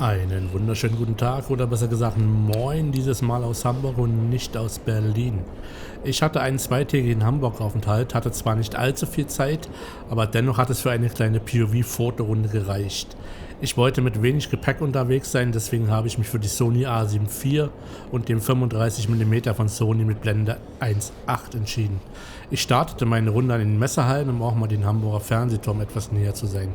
Einen wunderschönen guten Tag oder besser gesagt Moin, dieses Mal aus Hamburg und nicht aus Berlin. Ich hatte einen zweitägigen Hamburg-Aufenthalt, hatte zwar nicht allzu viel Zeit, aber dennoch hat es für eine kleine POV-Fotorunde gereicht. Ich wollte mit wenig Gepäck unterwegs sein, deswegen habe ich mich für die Sony A7 IV und dem 35mm von Sony mit Blende 1.8 entschieden. Ich startete meine Runde an den Messehallen, um auch mal den Hamburger Fernsehturm etwas näher zu sein.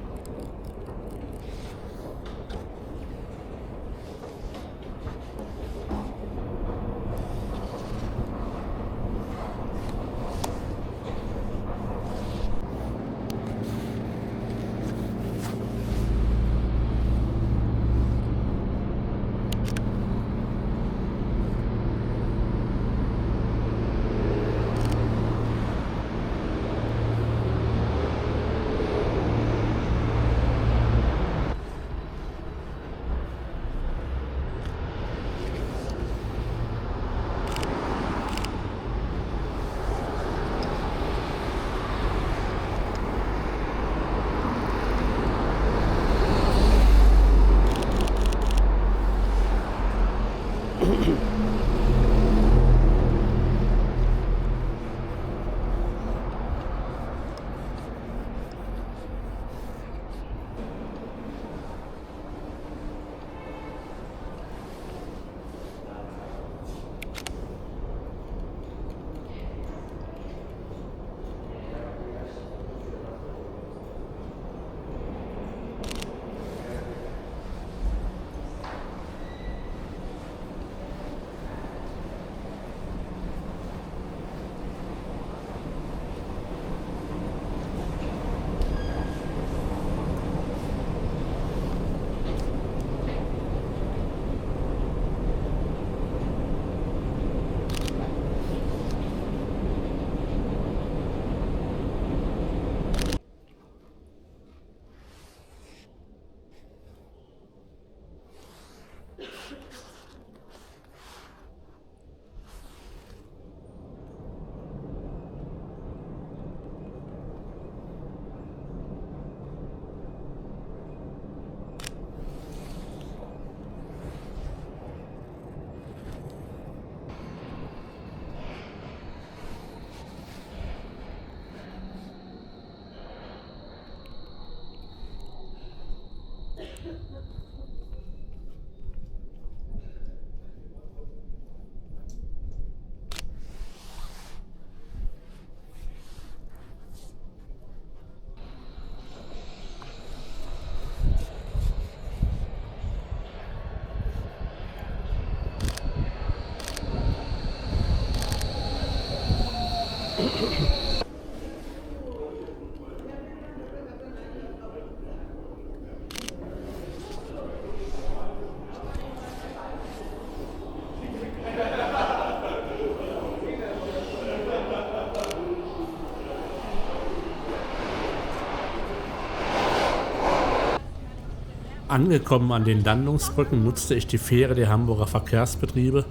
Angekommen an den Landungsbrücken nutzte ich die Fähre der Hamburger Verkehrsbetriebe,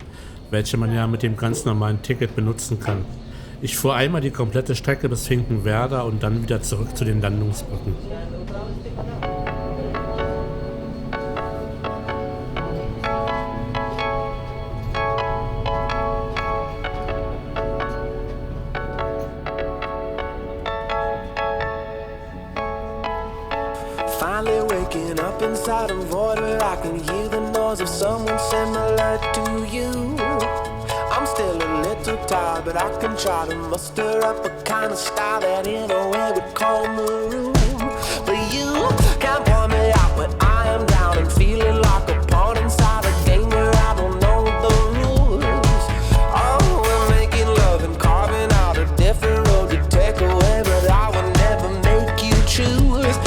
welche man ja mit dem ganz normalen Ticket benutzen kann. Ich fuhr einmal die komplette Strecke bis Finkenwerder und dann wieder zurück zu den Landungsbrücken. Finally waking up inside a void where I can hear the noise of someone similar to you. I'm still a little tired, but I can try to muster up a kind of style that in a way would calm the room. But you can't point me out when I am down and feeling like a pawn inside a game where I don't know the rules. Oh, we're making love and carving out a different road to take away, but I will never make you choose.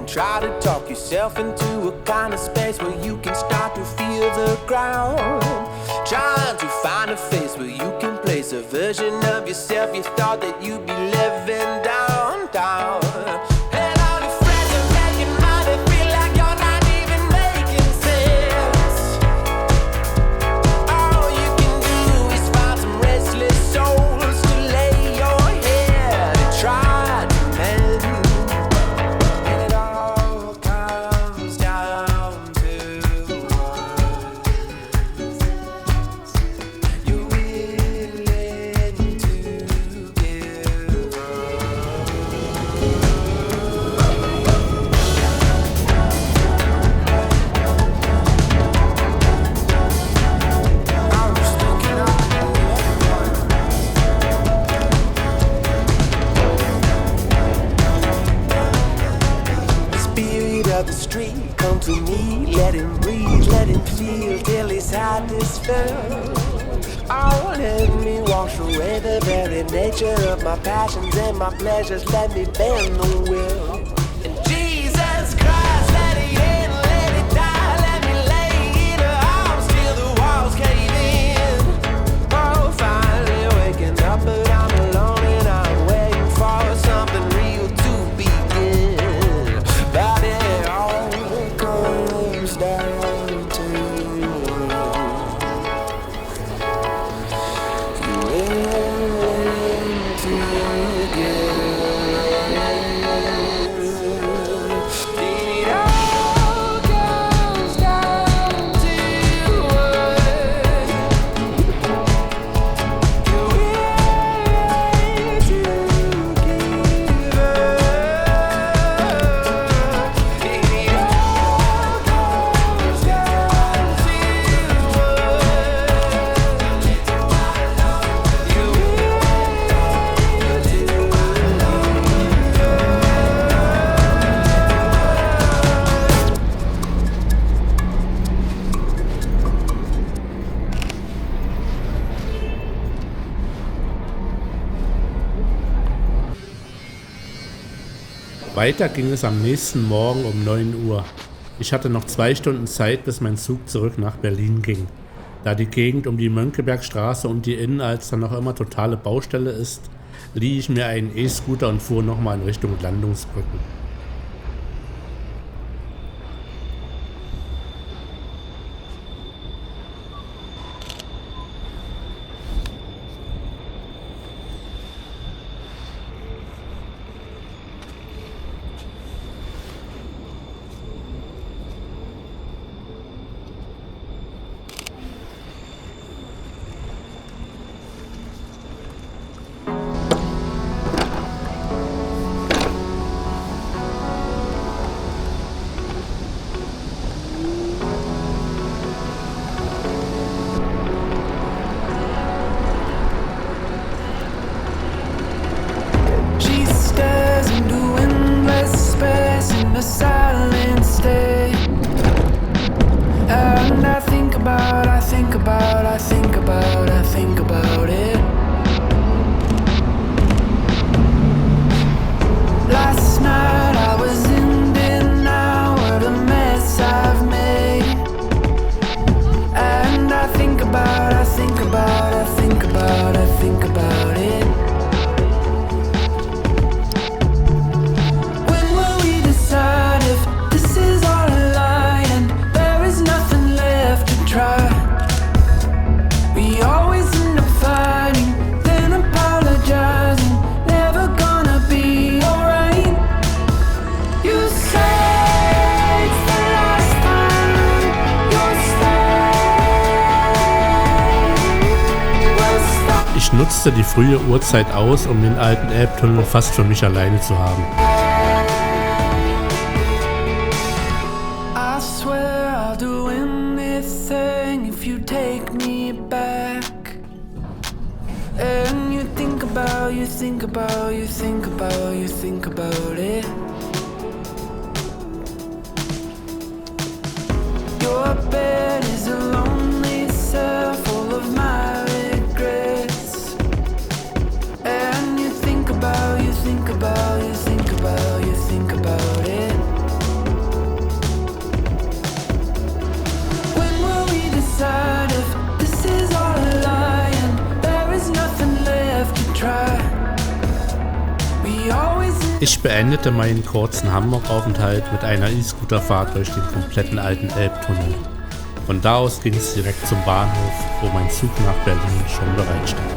Try to talk yourself into a kind of space where you can start to feel the ground. Trying to find a face where you can place a version of yourself you thought that you'd be living down. And all your friends are making money, feel like you're myself. Oh, let me wash away the very nature of my passions and my pleasures. Let me bend the will. And Jesus Christ, let it in, let it die. Let me lay in her arms till the walls cave in. Oh, finally waking up, but I'm alone and I'm waiting for something real to begin. But it all comes down to you. Willing to give. It all comes down to you're willing to give up. It all comes down to Weiter ging es am nächsten Morgen um 9 Uhr. Ich hatte noch 2 Stunden Zeit, bis mein Zug zurück nach Berlin ging. Da die Gegend um die Mönckebergstraße und die Innenalster noch immer totale Baustelle ist, lieh ich mir einen E-Scooter und fuhr nochmal in Richtung Landungsbrücken. She stares into endless space in a silent state. And I think about it. Last night I was in bed, now what a mess I've made. And I think about it. When will we decide if this is all a lie and there is nothing left to try? We always end up fighting, then apologizing, never gonna be alright. You say it's the last time you'll stay. We'll stop. Ich nutzte die frühe Uhrzeit aus, um den alten Elbtunnel fast für mich alleine zu haben. I swear I'll do anything if you take me back. And you think about it. Your bed is a lonely cell full of my regrets. And you think about it. When will we decide if this is all a lie and there is nothing left to try? We always Ich beendete meinen kurzen Hamburg-Aufenthalt mit einer E-Scooter-Fahrt durch den kompletten alten Elbtunnel. Von da aus ging es direkt zum Bahnhof, wo mein Zug nach Berlin schon bereitstand.